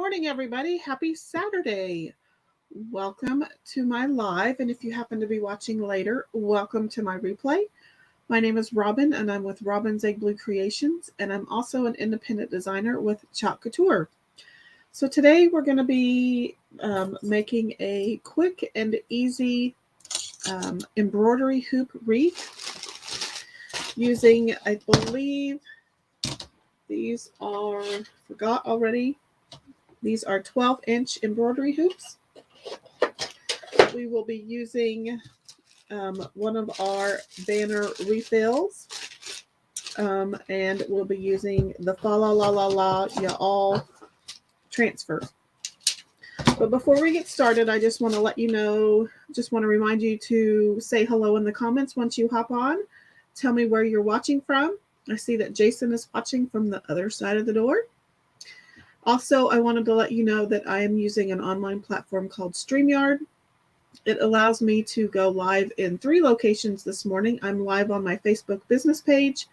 morning, everybody. Happy Saturday. Welcome to my live. And if you happen to be watching later, welcome to my replay. My name is Robin, and I'm with Robin's Egg Blue Creations. And I'm also an independent designer with Chalk Couture. So today we're going to be making a quick and easy embroidery hoop wreath using, I believe, these are, forgot already, these are 12-inch embroidery hoops. We will be using one of our banner refills, and we'll be using the Fa La La La La Ya All transfer. But before we get started, I just want to let you know, just want to remind you to say hello in the comments once you hop on. Tell me where you're watching from. I see that Jason is watching from the other side of the door. Also, I wanted to let you know that I am using an online platform called StreamYard. It allows me to go live in 3 locations this morning. I'm live on my Facebook business page.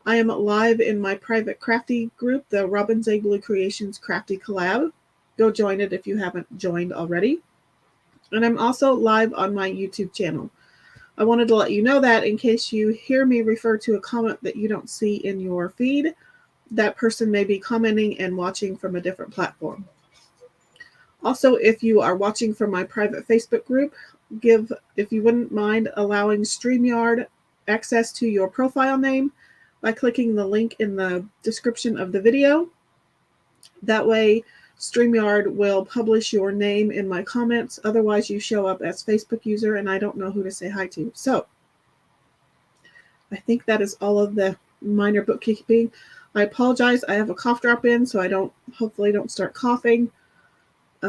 I am live in my private crafty group, the Robin's Egg Blue Creations Crafty Collab. Go join it if you haven't joined already. And I'm also live on my YouTube channel. I wanted to let you know that in case you hear me refer to a comment that you don't see in your feed, that person may be commenting and watching from a different platform. Also, if you are watching from my private Facebook group, if you wouldn't mind allowing StreamYard access to your profile name by clicking the link in the description of the video. That way, StreamYard will publish your name in my comments. Otherwise, you show up as Facebook user and I don't know who to say hi to. So, I think that is all of the minor bookkeeping. I apologize. I have a cough drop in, so I hopefully don't start coughing. I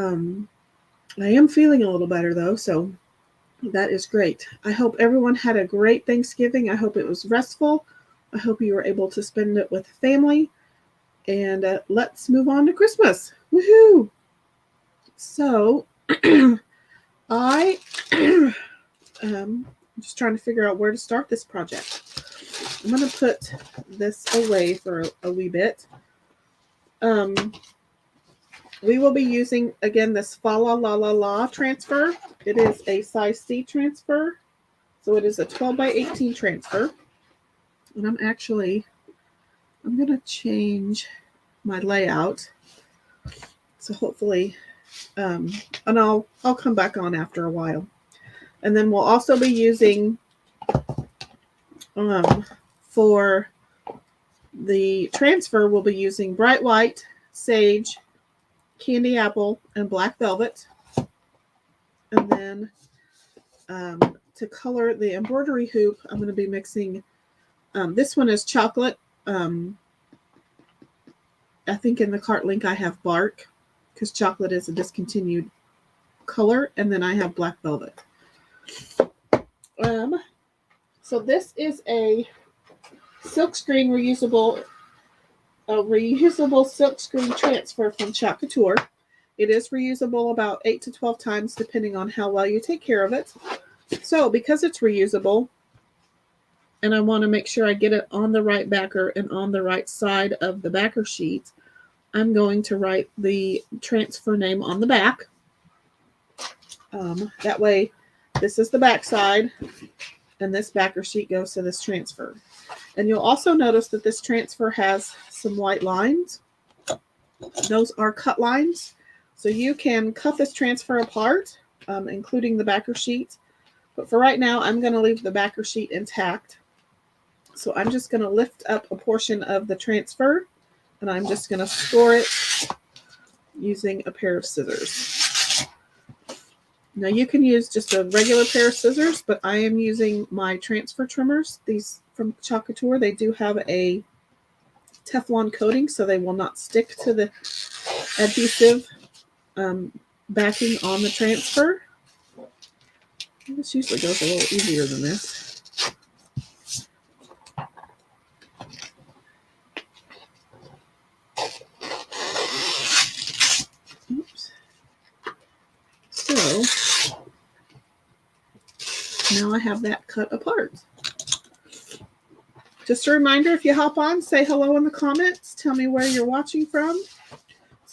am feeling a little better though, so that is great. I hope everyone had a great Thanksgiving. I hope it was restful. I hope you were able to spend it with family. And let's move on to Christmas. Woohoo! So, I'm just trying to figure out where to start this project. I'm going to put this away for a wee bit. We will be using, again, this Fa La La La La transfer. It is a size C transfer. So it is a 12 by 18 transfer. And I'm going to change my layout. So hopefully, and I'll come back on after a while. And then we'll also be using, for the transfer, we'll be using bright white, sage, candy apple, and black velvet. And then to color the embroidery hoop, I'm going to be mixing, this one is chocolate. I think in the cart link I have bark because chocolate is a discontinued color. And then I have black velvet. So this is a silkscreen reusable silkscreen transfer from Chalk Couture. It is reusable about 8 to 12 times depending on how well you take care of it. So because it's reusable, and I want to make sure I get it on the right backer and on the right side of the backer sheet, I'm going to write the transfer name on the back. That way, this is the back side, and this backer sheet goes to this transfer. And you'll also notice that this transfer has some white lines. Those are cut lines. So you can cut this transfer apart, including the backer sheet. But for right now, I'm going to leave the backer sheet intact. So I'm just going to lift up a portion of the transfer, and I'm just going to score it using a pair of scissors. Now you can use just a regular pair of scissors, but I am using my transfer trimmers. These from Chalk Couture, they do have a Teflon coating, so they will not stick to the adhesive backing on the transfer. This usually goes a little easier than this. Oops. So now I have that cut apart. Just a reminder, if you hop on, say hello in the comments. Tell me where you're watching from.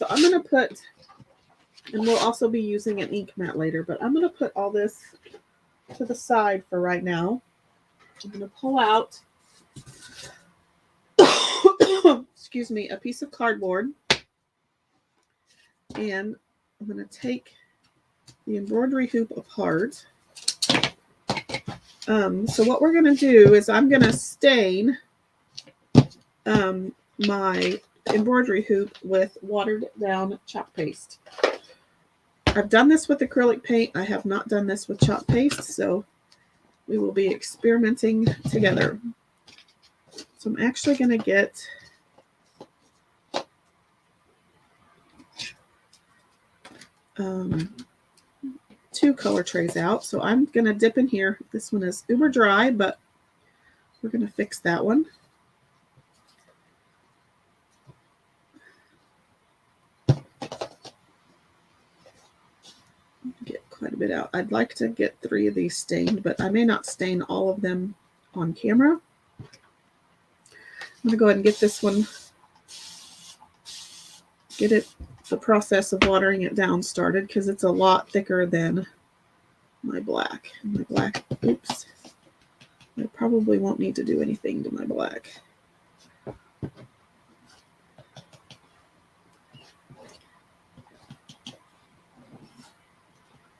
So I'm going to put, and we'll also be using an ink mat later, but I'm going to put all this to the side for right now. I'm going to pull out, excuse me, a piece of cardboard, and I'm going to take the embroidery hoop apart. So what we're going to do is I'm going to stain my embroidery hoop with watered down chalk paste. I've done this with acrylic paint. I have not done this with chalk paste, so we will be experimenting together. So I'm actually going to get two color trays out. So I'm going to dip in here. This one is uber dry, but we're going to fix that one. Get quite a bit out. I'd like to get 3 of these stained, but I may not stain all of them on camera. I'm going to go ahead and get this one, the process of watering it down started, because it's a lot thicker than my black. Oops. I probably won't need to do anything to my black.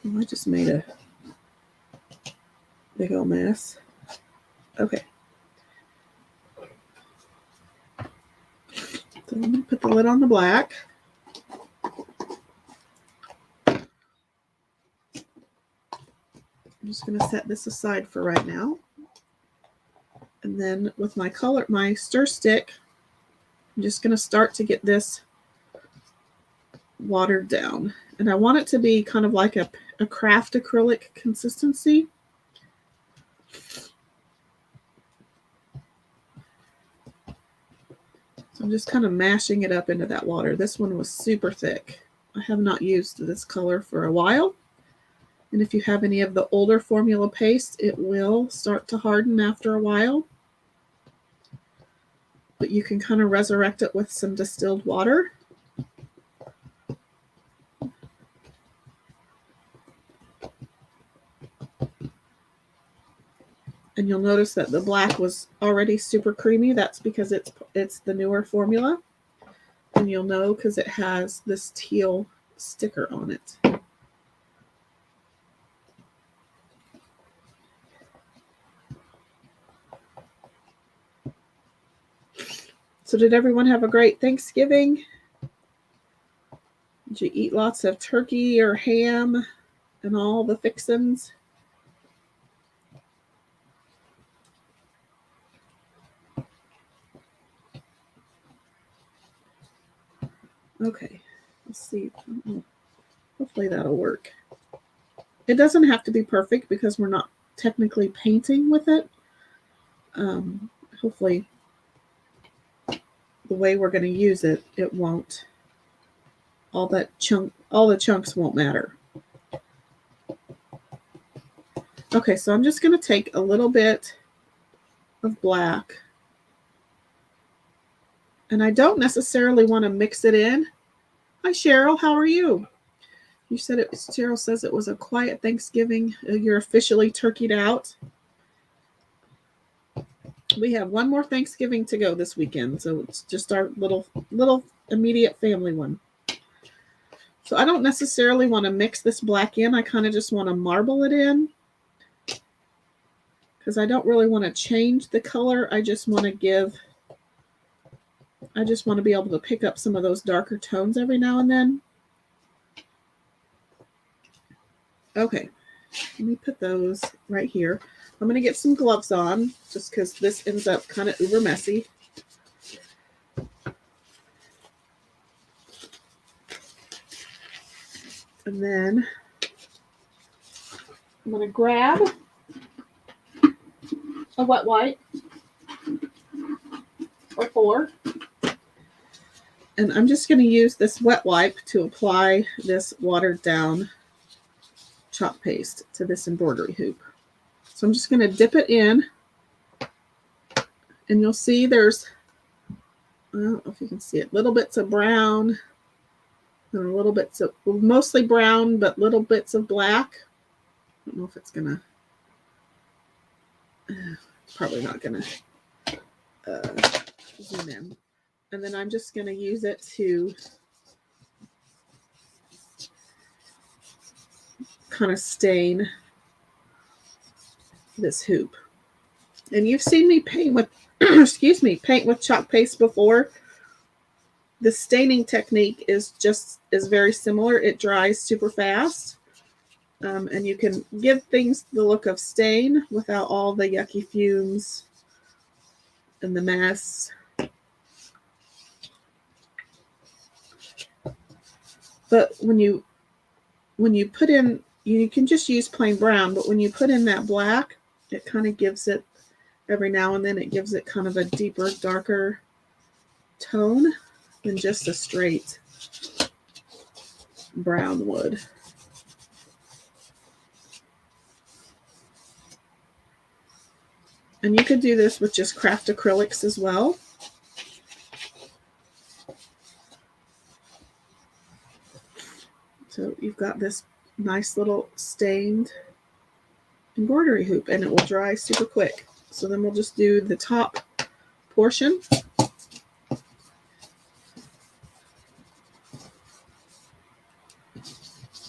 Oh, I just made a big old mess. Okay. So I'm going to put the lid on the black. I'm just going to set this aside for right now. And then with my stir stick, I'm just going to start to get this watered down. And I want it to be kind of like a craft acrylic consistency. So I'm just kind of mashing it up into that water. This one was super thick. I have not used this color for a while. And if you have any of the older formula paste, it will start to harden after a while. But you can kind of resurrect it with some distilled water. And you'll notice that the black was already super creamy. That's because it's the newer formula. And you'll know because it has this teal sticker on it. So did everyone have a great Thanksgiving? Did you eat lots of turkey or ham and all the fixins? Okay, let's see. Hopefully that'll work. It doesn't have to be perfect because we're not technically painting with it. Hopefully the way we're going to use it, it won't. All the chunks won't matter. Okay, so I'm just going to take a little bit of black. And I don't necessarily want to mix it in. Hi, Cheryl. How are you? You said it. Cheryl says it was a quiet Thanksgiving. You're officially turkeyed out. We have one more Thanksgiving to go this weekend, so it's just our little immediate family one. So I don't necessarily want to mix this black in. I kind of just want to marble it in because I don't really want to change the color. I just want to be able to pick up some of those darker tones every now and then. Okay, let me put those right here. I'm going to get some gloves on just because this ends up kind of uber messy. And then I'm going to grab a wet wipe or 4. And I'm just going to use this wet wipe to apply this watered down chalk paste to this embroidery hoop. So I'm just going to dip it in, and you'll see there's, I don't know if you can see it, little bits of brown and a little bits of, mostly brown, but little bits of black. I don't know if it's gonna, probably not gonna zoom in. And then I'm just gonna use it to kind of stain this hoop. And you've seen me paint with, excuse me, paint with chalk paste before. The staining technique is very similar. It dries super fast. And you can give things the look of stain without all the yucky fumes and the mess. But when you put in, you can just use plain brown, but when you put in that black, it kind of gives it, every now and then it gives it kind of a deeper, darker tone than just a straight brown would. And you could do this with just craft acrylics as well. So you've got this nice little stained embroidery hoop, and it will dry super quick. So then we'll just do the top portion.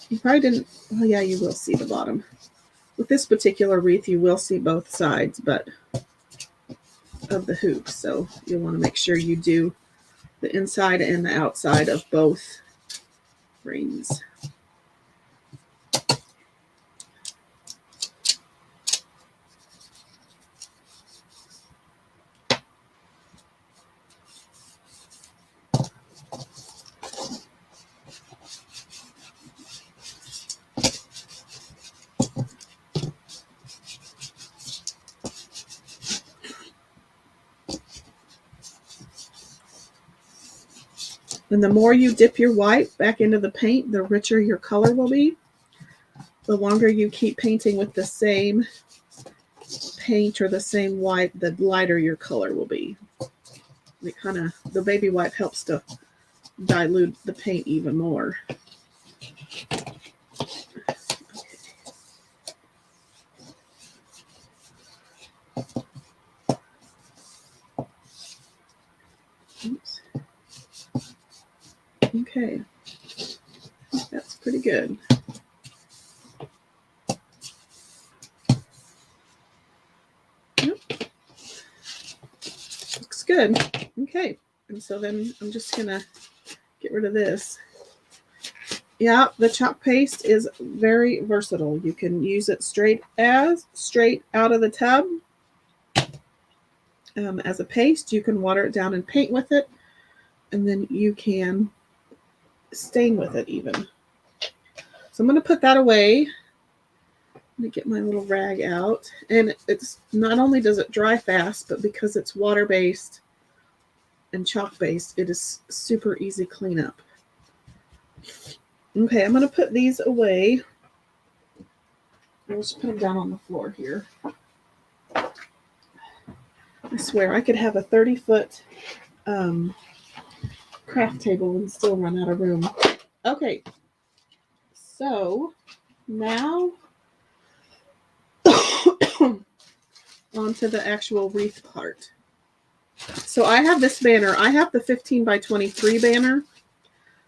You probably didn't, well, yeah, you will see the bottom. With this particular wreath, you will see both sides, but of the hoop. So you'll want to make sure you do the inside and the outside of both rings. And the more you dip your white back into the paint, the richer your color will be. The longer you keep painting with the same paint or the same white, the lighter your color will be. It kind of, the baby white helps to dilute the paint even more. Oops. Okay, that's pretty good. Yep. Looks good. Okay, and so then I'm just gonna get rid of this. Yeah, the chalk paste is very versatile. You can use it straight out of the tub as a paste. You can water it down and paint with it, and then you can stain with it even. So I'm going to put that away. Let me get my little rag out. And it's not only does it dry fast, but because it's water-based and chalk-based, it is super easy cleanup. Okay, I'm going to put these away. I'll just put them down on the floor here. I swear I could have a 30-foot craft table and still run out of room. Okay, so now onto the actual wreath part. So I have this banner. I have the 15 by 23 banner,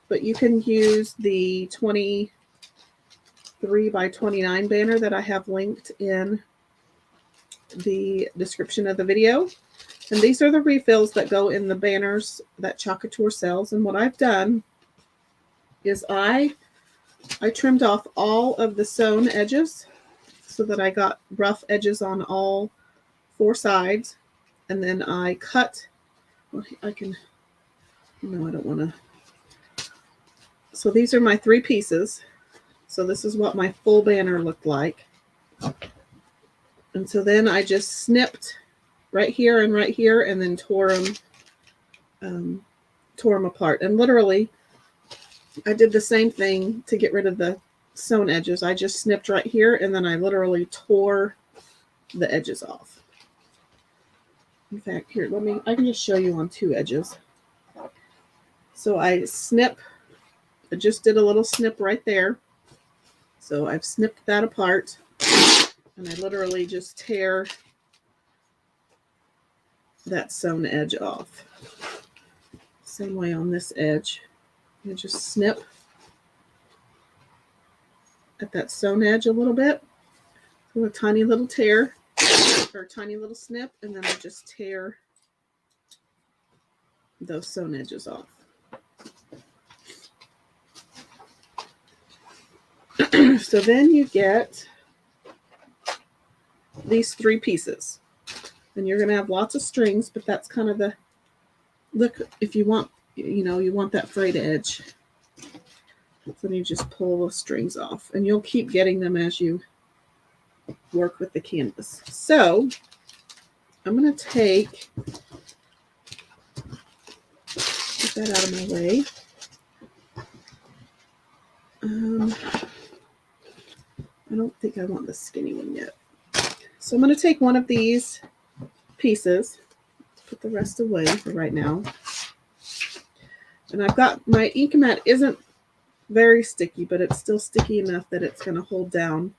but you can use the 23 by 29 banner that I have linked in the description of the video. And these are the refills that go in the banners that Chalk Couture sells. And what I've done is I trimmed off all of the sewn edges so that I got rough edges on all 4 sides. And then I cut, well, I don't want to. So these are my 3 pieces. So this is what my full banner looked like. And so then I just snipped right here, and then tore them apart. And literally, I did the same thing to get rid of the sewn edges. I just snipped right here, and then I literally tore the edges off. In fact, here, I can just show you on 2 edges. So I snip I just did a little snip right there. So I've snipped that apart, and I literally just tear that sewn edge off. Same way on this edge. You just snip at that sewn edge a little bit with a tiny little tear or a tiny little snip, and then I just tear those sewn edges off. So then you get these 3 pieces, and you're going to have lots of strings, but that's kind of the look. If you want, you want that frayed edge, so then you just pull the strings off, and you'll keep getting them as you work with the canvas. So I'm going to get that out of my way. I don't think I want the skinny one yet. So I'm going to take one of these pieces, put the rest away for right now. And I've got my ink mat isn't very sticky, but it's still sticky enough that it's going to hold down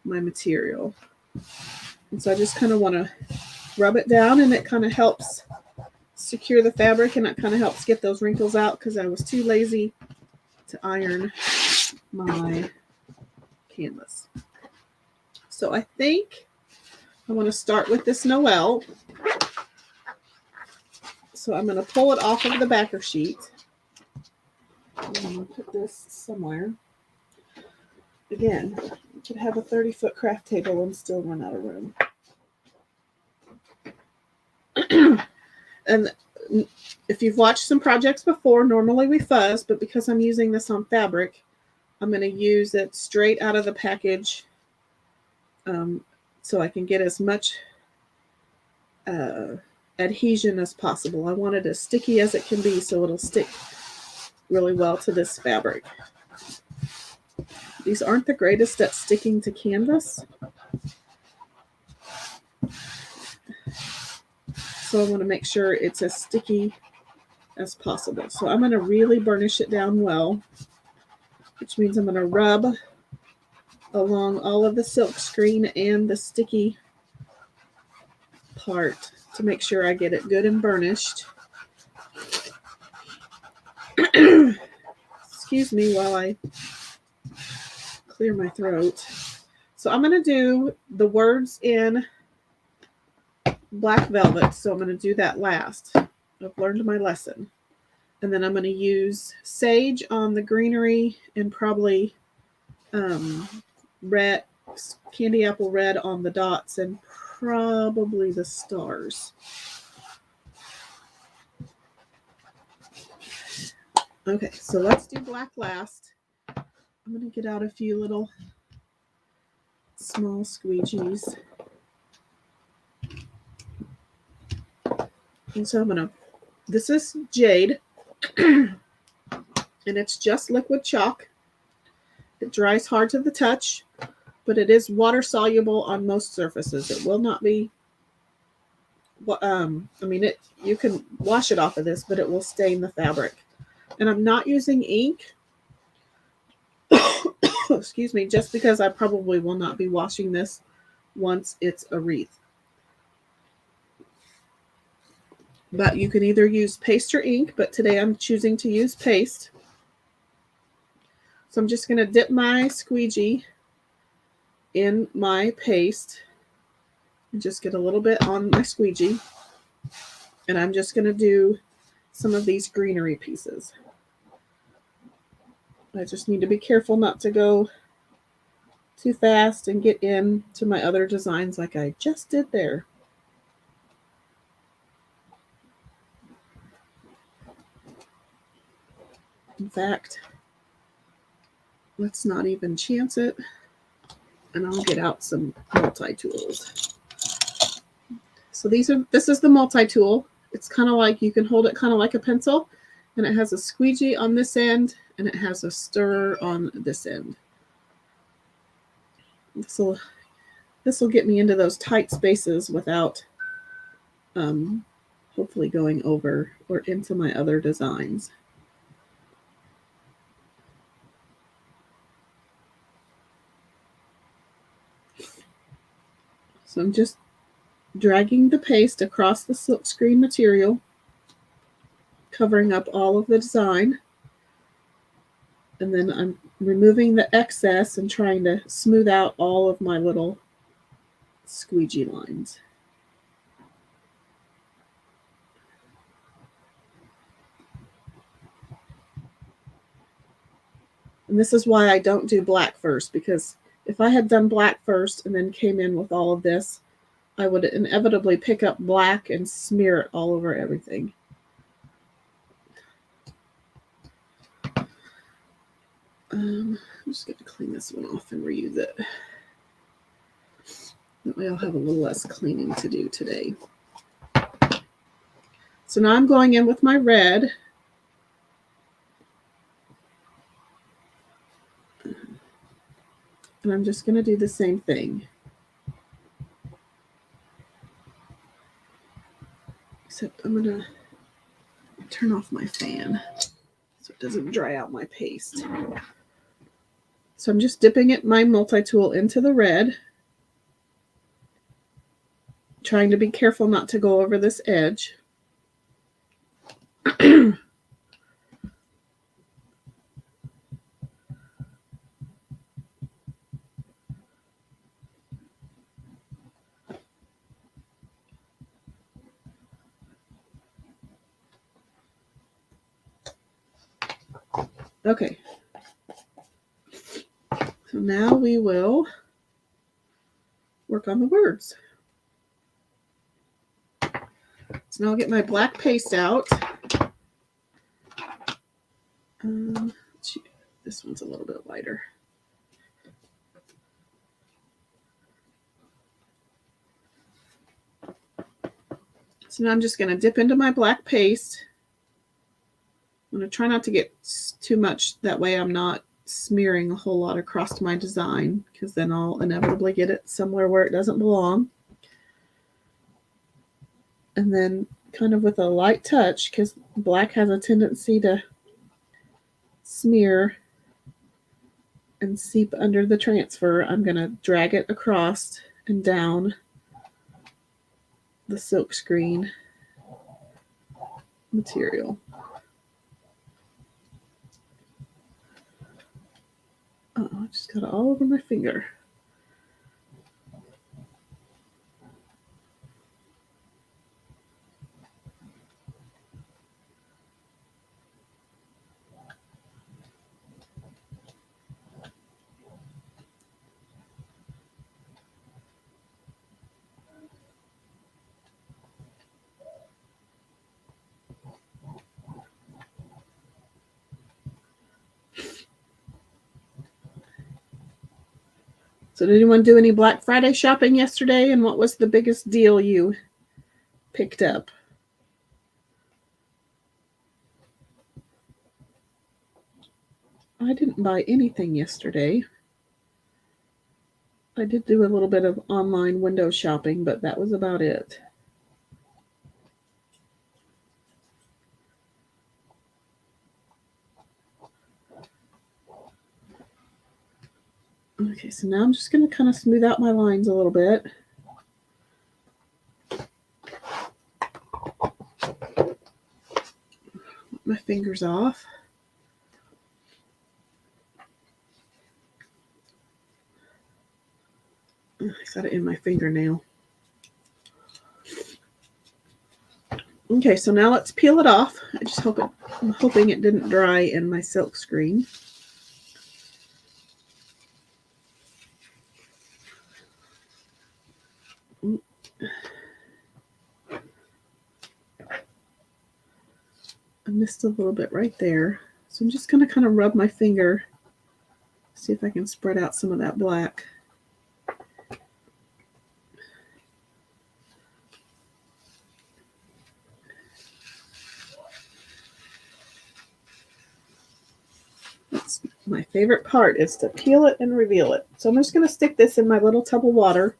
my material. And so I just kind of want to rub it down, and it kind of helps secure the fabric, and it kind of helps get those wrinkles out because I was too lazy to iron my canvas. So I think I want to start with this Noel. So I'm going to pull it off of the backer sheet. I'm going to put this somewhere. Again, you could have a 30-foot craft table and still run out of room. And if you've watched some projects before, normally we fuzz, but because I'm using this on fabric, I'm going to use it straight out of the package, so I can get as much adhesion as possible. I want it as sticky as it can be so it'll stick really well to this fabric. These aren't the greatest at sticking to canvas, so I want to make sure it's as sticky as possible. So I'm going to really burnish it down well, which means I'm going to rub along all of the silk screen and the sticky part to make sure I get it good and burnished. Excuse me while I clear my throat. So I'm going to do the words in black velvet. So I'm going to do that last. I've learned my lesson. And then I'm going to use sage on the greenery and probably red, candy apple red on the dots, and probably the stars. Okay, so let's do black last. I'm going to get out a few little small squeegees. And so I'm going to, this is jade, and it's just liquid chalk. It dries hard to the touch, but it is water soluble on most surfaces. It will not be, you can wash it off of this, but it will stain the fabric. And I'm not using ink, excuse me, just because I probably will not be washing this once it's a wreath. But you can either use paste or ink, but today I'm choosing to use paste. So I'm just going to dip my squeegee in my paste and just get a little bit on my squeegee. And I'm just going to do some of these greenery pieces. I just need to be careful not to go too fast and get into my other designs like I just did there. In fact, let's not even chance it, and I'll get out some multi-tools. So this is the multi-tool. It's kind of like, you can hold it kind of like a pencil, and it has a squeegee on this end, and it has a stirrer on this end. So this will get me into those tight spaces without hopefully going over or into my other designs. So I'm just dragging the paste across the silkscreen material, covering up all of the design. And then I'm removing the excess and trying to smooth out all of my little squeegee lines. And this is why I don't do black first, because if I had done black first and then came in with all of this, I would inevitably pick up black and smear it all over everything. I'm just going to clean this one off and reuse it. That way I'll have a little less cleaning to do today. So now I'm going in with my red. And I'm just going to do the same thing. Except I'm going to turn off my fan so it doesn't dry out my paste. So I'm just dipping it, my multi-tool, into the red, trying to be careful not to go over this edge. Okay. So now we will work on the words. So now I'll get my black paste out. This one's a little bit lighter. So now I'm just going to dip into my black paste. I'm going to try not to get too much. That way I'm not smearing a whole lot across my design, because then I'll inevitably get it somewhere where it doesn't belong. And then kind of with a light touch, because black has a tendency to smear and seep under the transfer, I'm going to drag it across and down the silkscreen material. Oh, I just got it all over my finger. So did anyone do any Black Friday shopping yesterday? And what was the biggest deal you picked up? I didn't buy anything yesterday. I did do a little bit of online window shopping, but that was about it. Okay, so now I'm just going to kind of smooth out my lines a little bit. Wipe my fingers off. I got it in my fingernail. Okay, so now let's peel it off. I'm hoping it didn't dry in my silk screen. I missed a little bit right there. So I'm just going to kind of rub my finger, see if I can spread out some of that black. That's my favorite part, is to peel it and reveal it. So I'm just going to stick this in my little tub of water,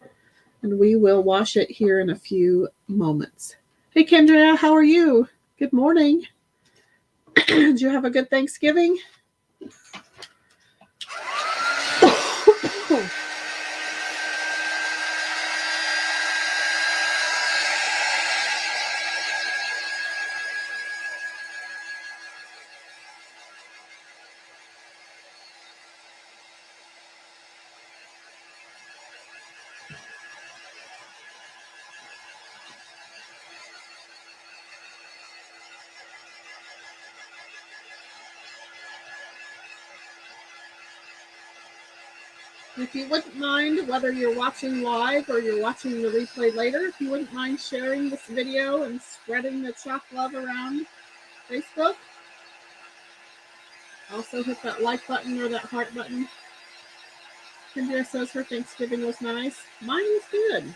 and we will wash it here in a few moments. Hey Kendra, how are you? Good morning. Did you have a good Thanksgiving? If you wouldn't mind, whether you're watching live or you're watching the replay later, if you wouldn't mind sharing this video and spreading the chalk love around Facebook, also hit that like button or that heart button. Kendra says her Thanksgiving was nice. Mine was good.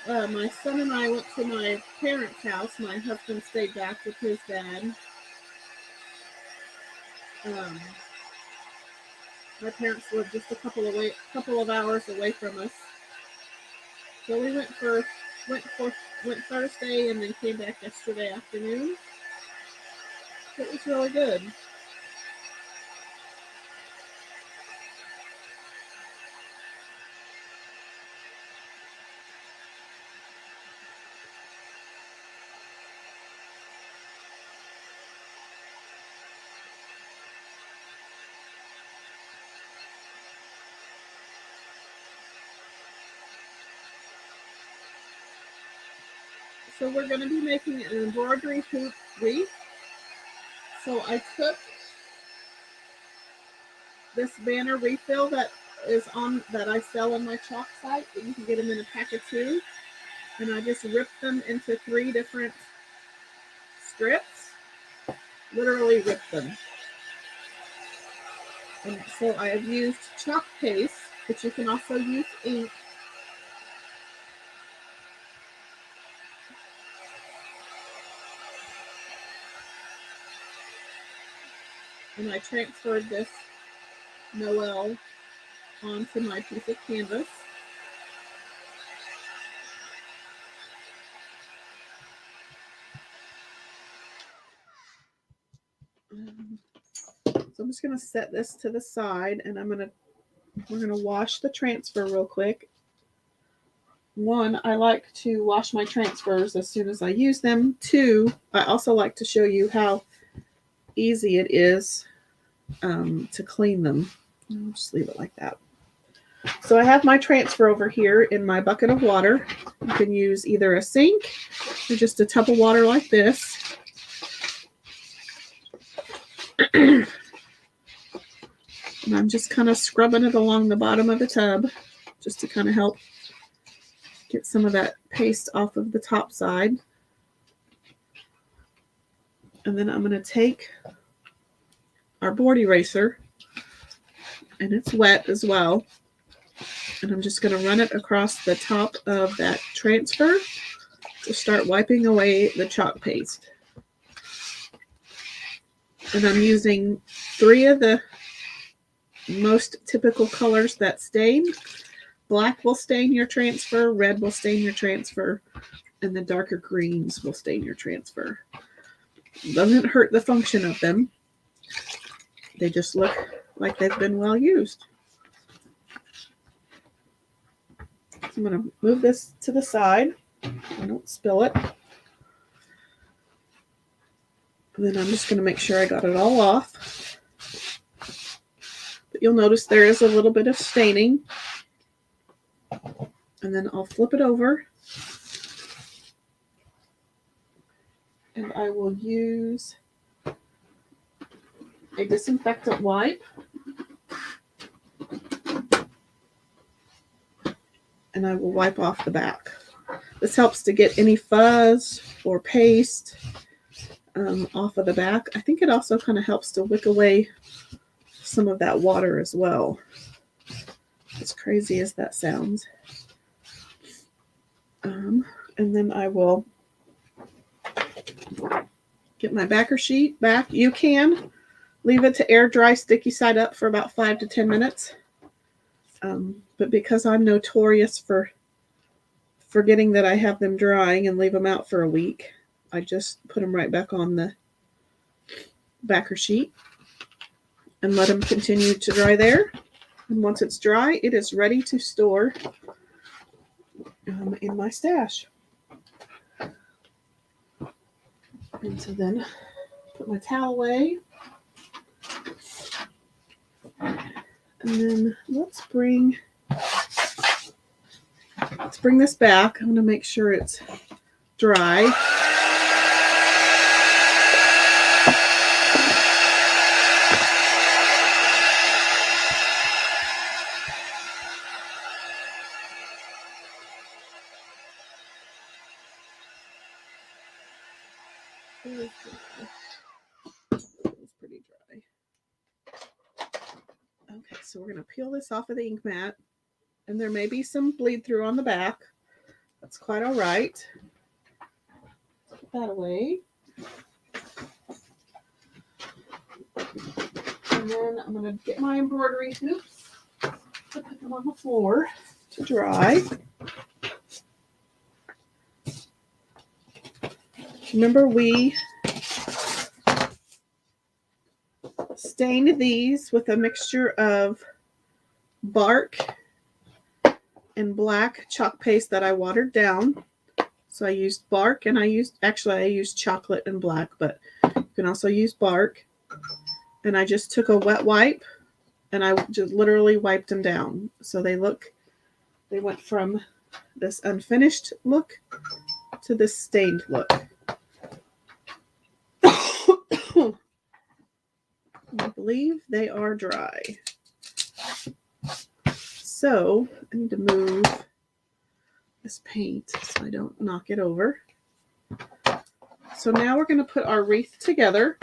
My son and I went to my parents' house. My husband stayed back with his dad. My parents live just a couple of hours away from us. So we went Thursday and then came back yesterday afternoon. It was really good. So we're going to be making an embroidery hoop wreath. So I took this banner refill that I sell on my chalk site. You can get them in a pack of 2. And I just ripped them into 3 different strips. Literally ripped them. And so I have used chalk paste, but you can also use ink. And I transferred this Noel onto my piece of canvas. So I'm just going to set this to the side, and we're going to wash the transfer real quick. One, I like to wash my transfers as soon as I use them. 2, I also like to show you how easy it is to clean them. I'll just leave it like that. So I have my transfer over here in my bucket of water. You can use either a sink or just a tub of water like this. And I'm just kind of scrubbing it along the bottom of the tub just to kind of help get some of that paste off of the top side. And then I'm going to take our board eraser, and it's wet as well. And I'm just going to run it across the top of that transfer to start wiping away the chalk paste. And I'm using 3 of the most typical colors that stain. Black will stain your transfer, red will stain your transfer, and the darker greens will stain your transfer. Doesn't hurt the function of them. They just look like they've been well used. So I'm going to move this to the side. I don't spill it. And then I'm just going to make sure I got it all off. But you'll notice there is a little bit of staining. And then I'll flip it over. And I will use a disinfectant wipe. And I will wipe off the back. This helps to get any fuzz or paste off of the back. I think it also kind of helps to wick away some of that water as well. As crazy as that sounds. And then I will get my backer sheet back. You can leave it to air dry sticky side up for about 5 to 10 minutes. But because I'm notorious for forgetting that I have them drying and leave them out for a week, I just put them right back on the backer sheet and let them continue to dry there. And once it's dry, it is ready to store in my stash. And so then put my towel away. And then let's bring this back. I'm going to make sure it's dry. Feels pretty dry. Okay, so we're going to peel this off of the ink mat. And there may be some bleed through on the back. That's quite all right. Put that away. And then I'm going to get my embroidery hoops to put them on the floor to dry. Remember, we stained these with a mixture of bark and black chalk paste that I watered down. So I used bark, and I used chocolate and black, but you can also use bark. And I just took a wet wipe and I just literally wiped them down. So they went from this unfinished look to this stained look. I believe they are dry. So I need to move this paint so I don't knock it over. So now we're going to put our wreath together.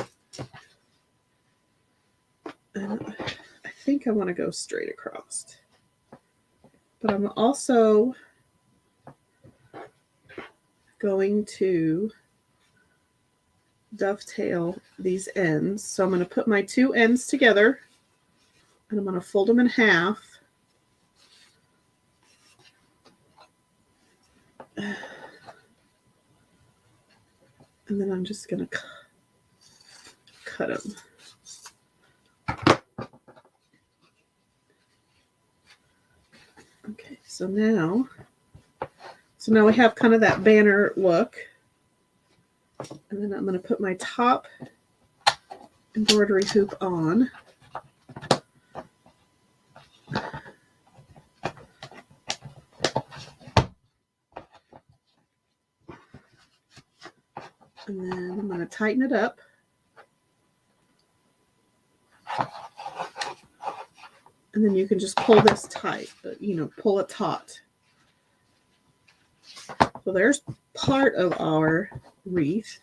And I think I want to go straight across. But I'm also going to dovetail these ends. So I'm going to put my two ends together and I'm going to fold them in half. And then I'm just going to cut them. Okay, so now we have kind of that banner look. And then I'm going to put my top embroidery hoop on. And then I'm going to tighten it up. And then you can just pull this tight, but pull it taut. So there's part of our wreath.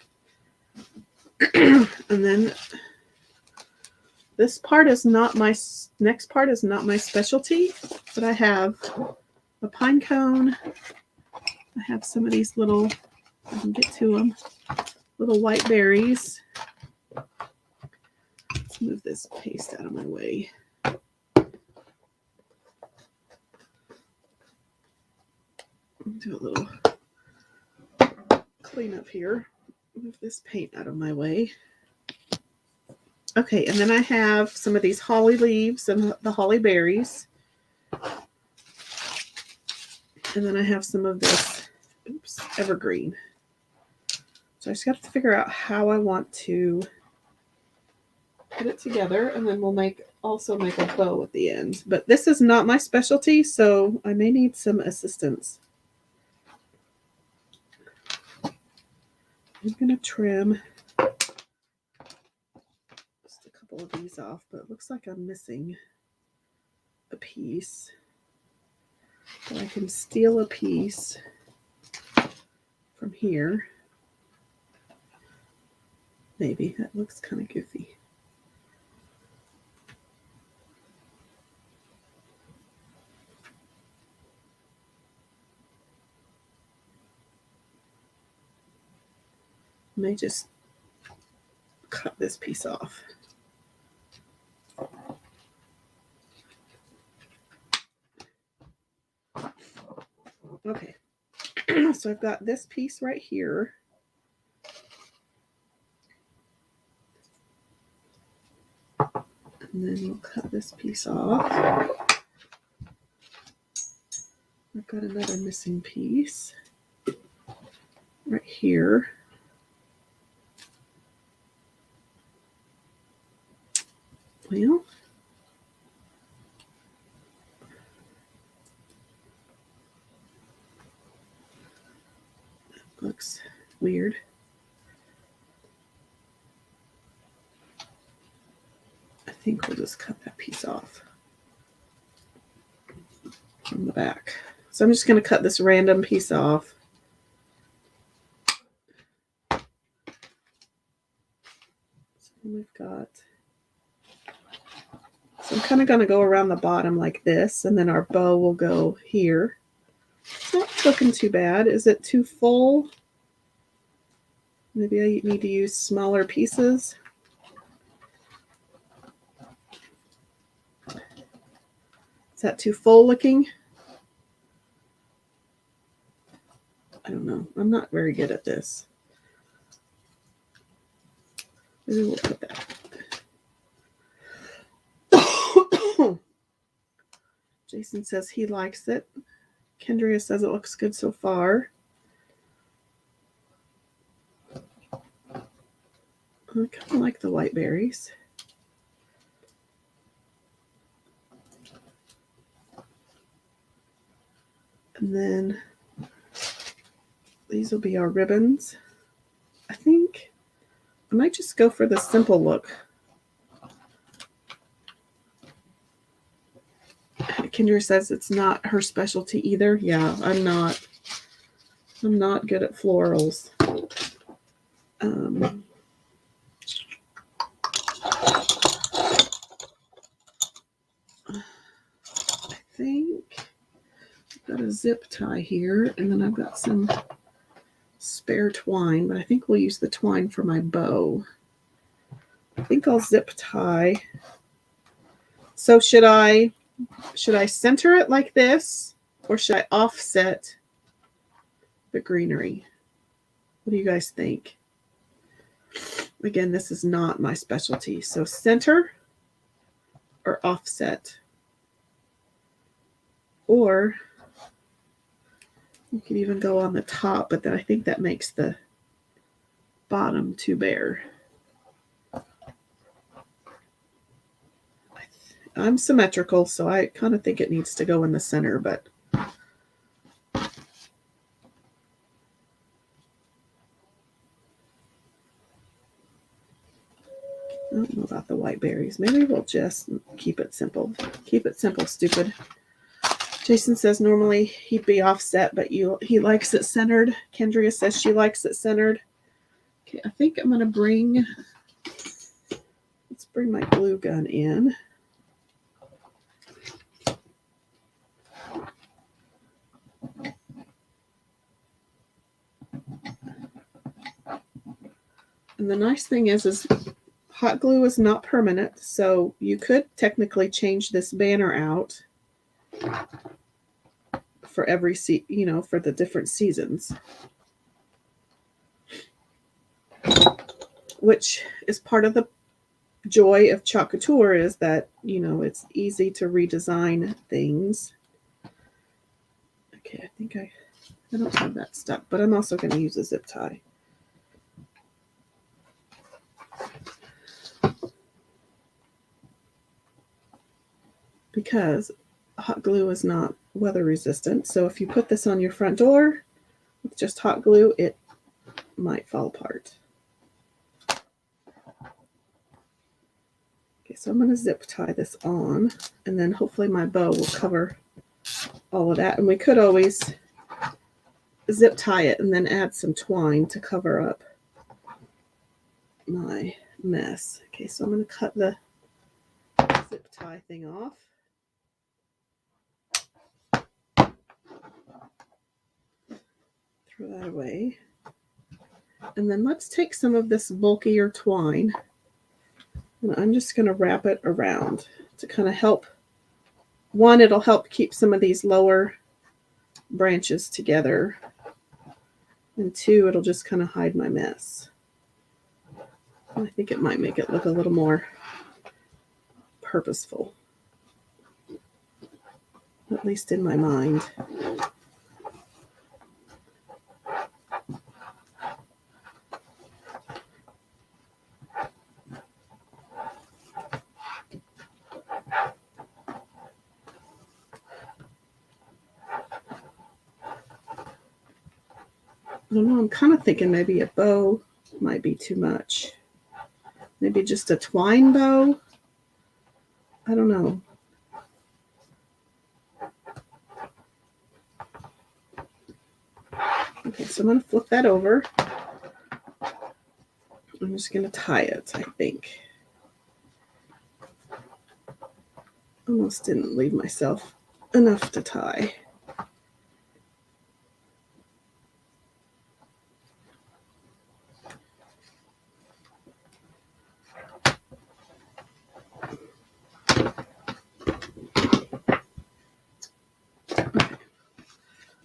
And then this part is not next part is not my specialty, but I have a pine cone. I have some of these little, I can get to them, little white berries. Let's move this paste out of my way. Do a little cleanup here. Move this paint out of my way. Okay, and then I have some of these holly leaves and the holly berries. And then I have some of this evergreen. So I just got to figure out how I want to put it together, and then we'll also make a bow at the end. But this is not my specialty, so I may need some assistance. I'm going to trim just a couple of these off, but it looks like I'm missing a piece. But I can steal a piece from here. Maybe. That looks kind of goofy. I may just cut this piece off. Okay, so I've got this piece right here. And then we'll cut this piece off. I've got another missing piece right here. Well, that looks weird. I think we'll just cut that piece off from the back. So I'm just going to cut this random piece off. going to go around the bottom like this, and then our bow will go here. It's not looking too bad. Is it too full? Maybe I need to use smaller pieces. Is that too full looking? I don't know. I'm not very good at this. Maybe we'll put that. Jason says he likes it. Kendria says it looks good so far. I kind of like the white berries. And then these will be our ribbons. I think I might just go for the simple look. Kendra says it's not her specialty either. Yeah, I'm not good at florals. I think I've got a zip tie here, and then I've got some spare twine, but I think we'll use the twine for my bow. I think I'll zip tie. So should I center it like this, or should I offset the greenery? What do you guys think? Again, this is not my specialty. So center or offset. Or you could even go on the top, but then I think that makes the bottom too bare. I'm symmetrical, so I kind of think it needs to go in the center, but I don't know about the white berries. Maybe we'll just keep it simple. Keep it simple, stupid. Jason says normally he'd be offset, but he likes it centered. Kendria says she likes it centered. Okay, I think I'm going to let's bring my glue gun in. And the nice thing is hot glue is not permanent, so you could technically change this banner out for every for the different seasons, which is part of the joy of Chalk Couture, is that it's easy to redesign things. Okay, I think I don't have that stuck, but I'm also going to use a zip tie. Because hot glue is not weather resistant. So if you put this on your front door with just hot glue, it might fall apart. Okay, so I'm going to zip tie this on, and then hopefully my bow will cover all of that. And we could always zip tie it and then add some twine to cover up my mess. Okay, so I'm going to cut the zip tie thing off. Throw that away. And then let's take some of this bulkier twine, and I'm just going to wrap it around to kind of help. One, it'll help keep some of these lower branches together. And two, it'll just kind of hide my mess. And I think it might make it look a little more purposeful, at least in my mind. I don't know, I'm kind of thinking maybe a bow might be too much. Maybe just a twine bow. I don't know. Okay, so I'm going to flip that over. I'm just going to tie it, I think. Almost didn't leave myself enough to tie.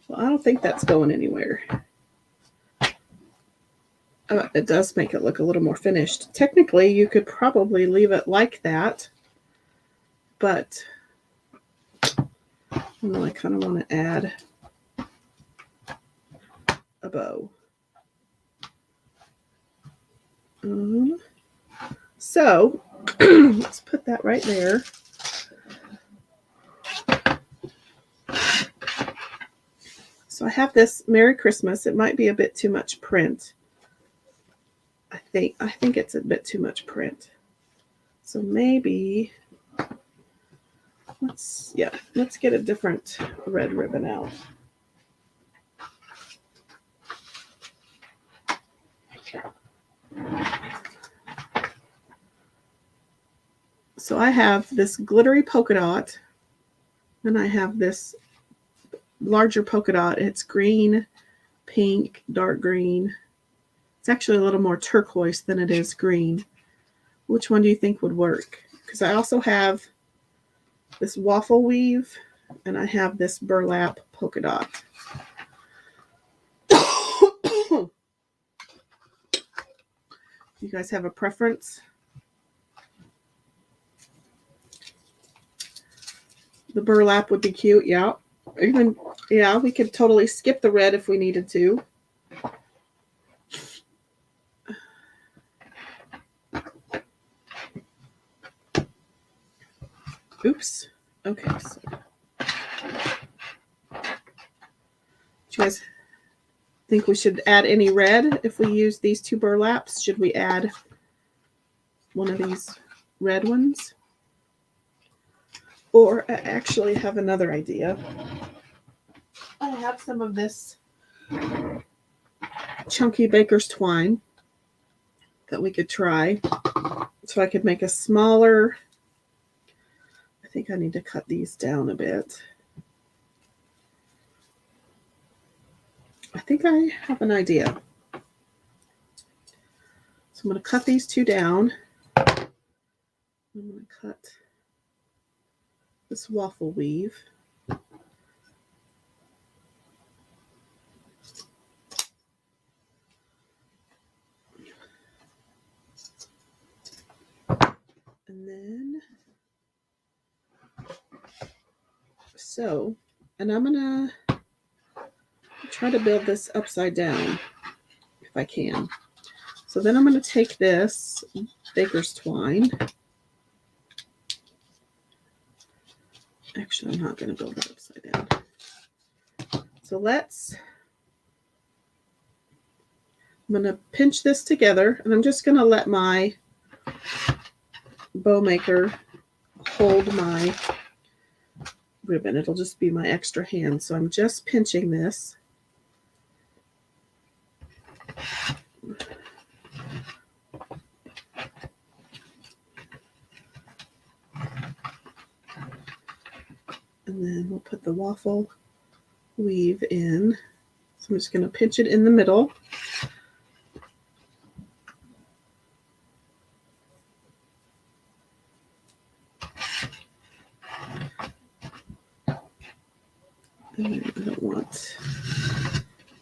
Well, I don't think that's going anywhere. It does make it look a little more finished. Technically, you could probably leave it like that, but I kind of want to add a bow. So let's put that right there. So I have this Merry Christmas. It might be a bit too much print. I think it's a bit too much print. So maybe let's get a different red ribbon out. So I have this glittery polka dot, and I have this larger polka dot. It's green, pink, dark green. It's actually a little more turquoise than it is green. Which one do you think would work? Because I also have this waffle weave, and I have this burlap polka dot. You guys have a preference? The burlap would be cute, yeah. We could totally skip the red if we needed to. Oops. Okay. So, do you guys think we should add any red if we use these two burlaps? Should we add one of these red ones? Or I actually have another idea. I have some of this chunky baker's twine that we could try. So I could make a smaller. I think I need to cut these down a bit. I think I have an idea. So I'm going to cut these two down. I'm going to cut this waffle weave. And then, and I'm going to try to build this upside down if I can. So then I'm going to take this baker's twine. Actually, I'm not going to build it upside down. So I'm going to pinch this together, and I'm just going to let my bow maker hold my ribbon. It'll just be my extra hand. So I'm just pinching this. And then we'll put the waffle weave in. So I'm just going to pinch it in the middle. And I don't want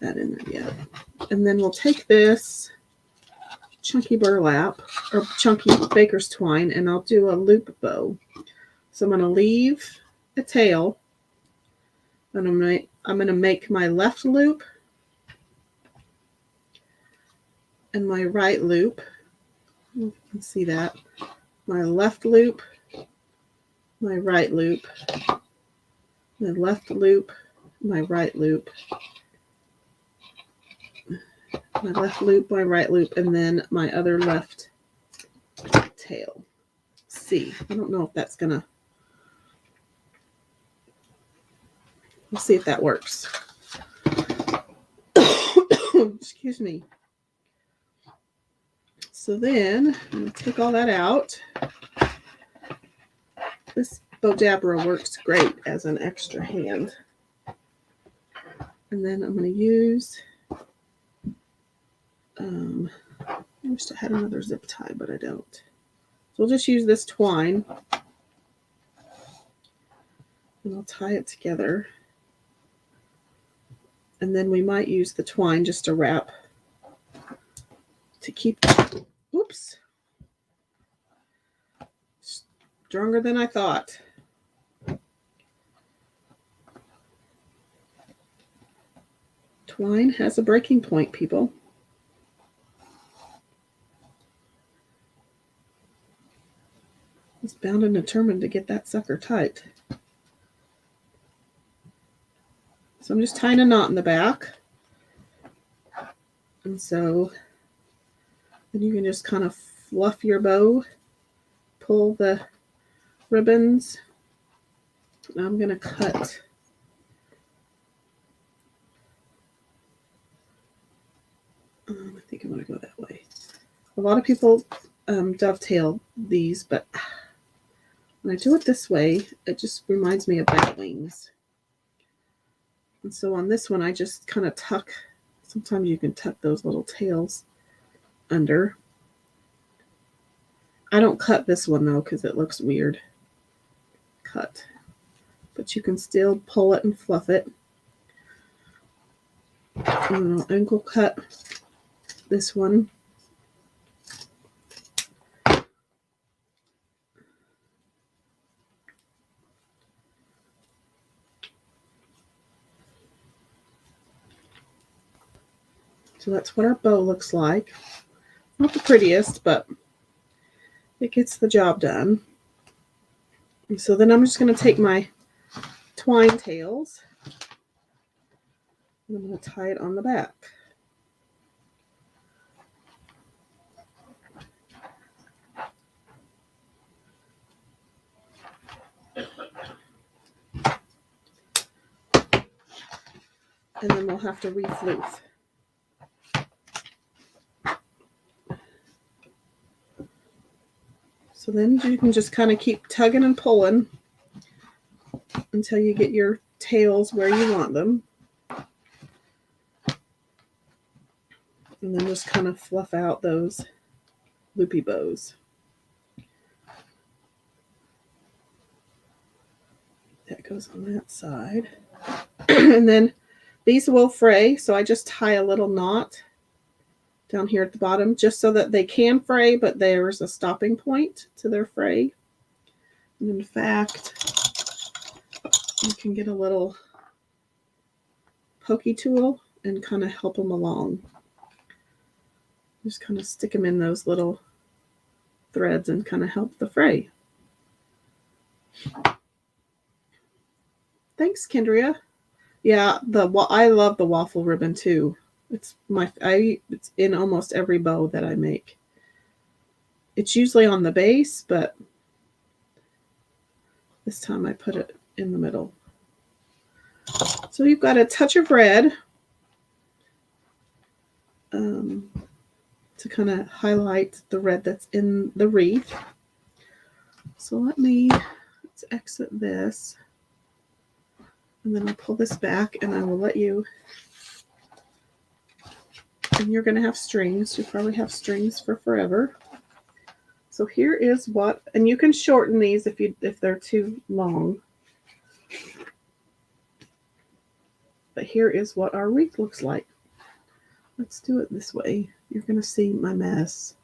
that in there yet. And then we'll take this chunky burlap or chunky baker's twine, and I'll do a loop bow. So I'm going to leave a tail, and I'm going to make my left loop and my right loop. You can see that. My left loop, my right loop, my left loop, my right loop, my left loop, my right loop, and then my other left tail. See, I don't know if that's gonna. We'll see if that works. Excuse me. So then I'm going to take all that out. This Bodabra works great as an extra hand. And then I'm going to use, I wish I had another zip tie, but I don't. So we'll just use this twine. And I'll tie it together. And then we might use the twine just to wrap to keep, oops, stronger than I thought. Twine has a breaking point, people. It's bound and determined to get that sucker tight. So I'm just tying a knot in the back. And so then you can just kind of fluff your bow, pull the ribbons. And I'm going to cut I think I'm going to go that way. A lot of people dovetail these, but when I do it this way, it just reminds me of bat wings. And so on this one, I just kind of tuck. Sometimes you can tuck those little tails under. I don't cut this one, though, because it looks weird. Cut. But you can still pull it and fluff it. And I'll ankle cut this one. So that's what our bow looks like. Not the prettiest, but it gets the job done. And so then I'm just going to take my twine tails and I'm going to tie it on the back. And then we'll have to refloof. So then you can just kind of keep tugging and pulling until you get your tails where you want them. And then just kind of fluff out those loopy bows. That goes on that side. And then these will fray, so I just tie a little knot down here at the bottom just so that they can fray, but there's a stopping point to their fray. And in fact, you can get a little pokey tool and kind of help them along. Just kind of stick them in those little threads and kind of help the fray. Thanks, Kendria. Yeah, I love the waffle ribbon too. It's it's in almost every bow that I make. It's usually on the base, but this time I put it in the middle. So you've got a touch of red to kind of highlight the red that's in the wreath. So let's exit this. And then I'll pull this back and I will let you, and you're going to have strings. You probably have strings for forever. So here is what, and you can shorten these if they're too long. But here is what our wreath looks like. Let's do it this way. You're going to see my mess.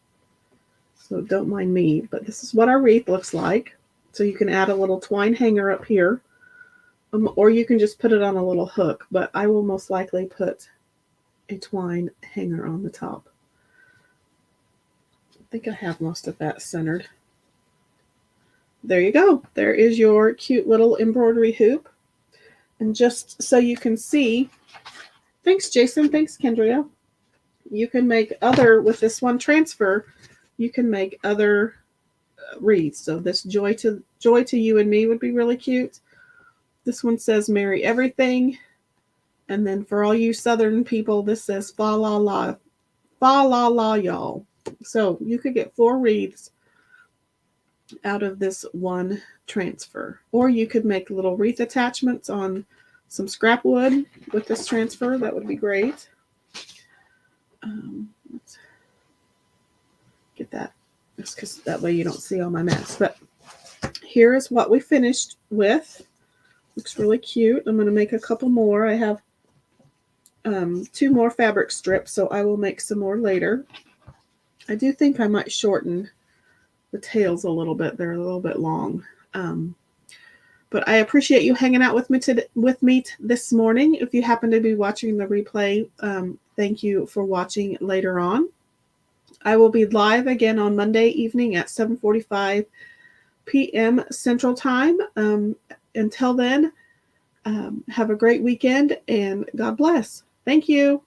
So don't mind me, but this is what our wreath looks like. So you can add a little twine hanger up here. Or you can just put it on a little hook, but I will most likely put a twine hanger on the top. I think I have most of that centered. There you go. There is your cute little embroidery hoop. And just so you can see, thanks Jason, thanks Kendria. You can make with this one transfer, you can make other wreaths. So this joy to you and me would be really cute. This one says Merry Everything. And then for all you Southern people, this says Fa La La. Fa La La, y'all. So you could get 4 wreaths out of this one transfer. Or you could make little wreath attachments on some scrap wood with this transfer. That would be great. Let's get that, just because that way you don't see all my mess. But here is what we finished with. Looks really cute. I'm going to make a couple more. I have 2 more fabric strips, so I will make some more later. I do think I might shorten the tails a little bit. They're a little bit long. But I appreciate you hanging out with me this morning. If you happen to be watching the replay, thank you for watching later on. I will be live again on Monday evening at 7:45 p.m. Central Time. Until then, have a great weekend and God bless. Thank you.